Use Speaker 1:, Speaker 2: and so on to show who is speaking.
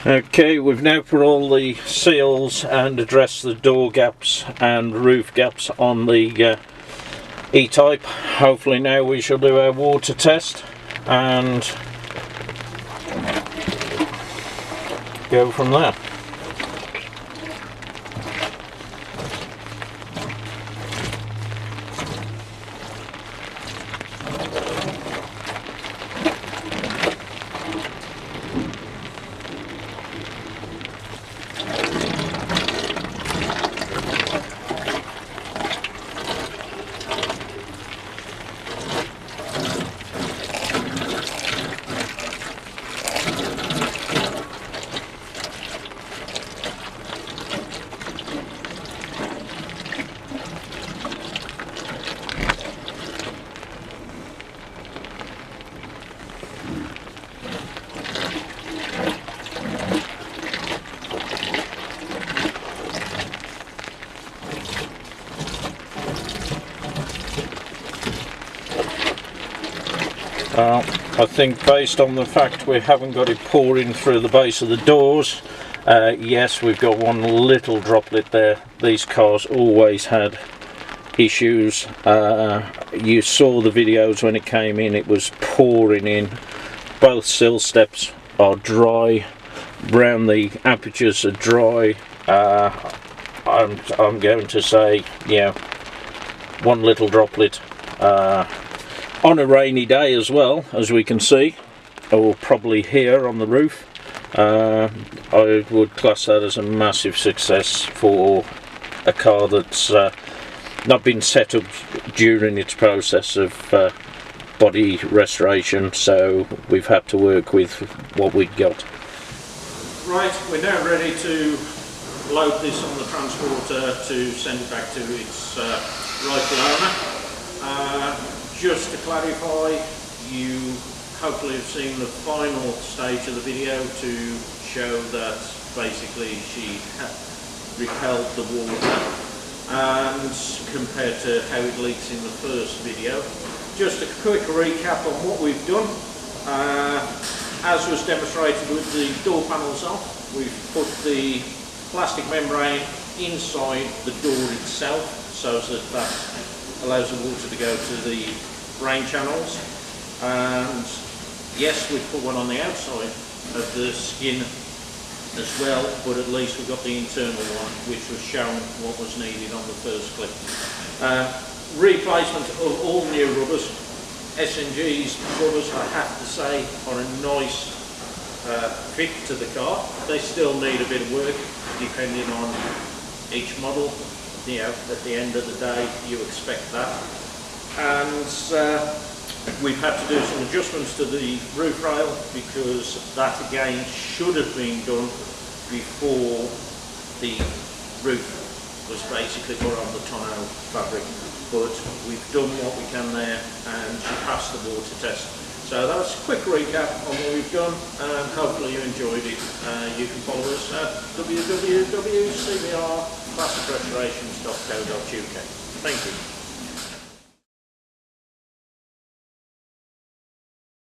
Speaker 1: Okay, we've now put all the seals and addressed the door gaps and roof gaps on the E-Type. Hopefully now we shall do our water test and go from there. I think based on the fact we haven't got it pouring through the base of the doors, yes, we've got one little droplet there. These cars always had issues. You saw the videos when it came in, it was pouring in. Both sill steps are dry, round the apertures are dry. I'm going to say, yeah, one little droplet. On a rainy day as well, as we can see, or probably here on the roof, I would class that as a massive success for a car that's not been set up during its process of body restoration, so we've had to work with what we've got. Right, we're now ready to load this on the transporter to send it back to its rightful owner. Just to clarify, you hopefully have seen the final stage of the video to show that basically she repelled the water, and compared to how it leaks in the first video. Just a quick recap on what we've done. As was demonstrated with the door panels off, we've put the plastic membrane inside the door itself so that allows the water to go to the drain channels, and yes, we've put one on the outside of the skin as well, but at least we've got the internal one, which was shown what was needed on the first clip. Replacement of all new rubbers. S&G's rubbers, I have to say, are a nice fit to the car. They still need a bit of work depending on each model. You know, at the end of the day, you expect that. And we've had to do some adjustments to the roof rail, because that again should have been done before the roof was basically put on the tonneau fabric. But we've done what we can there, and she passed the water test. So that was a quick recap on what we've done, and hopefully you enjoyed it. You can follow us at www.cbrclassicrestorations.co.uk. Thank you.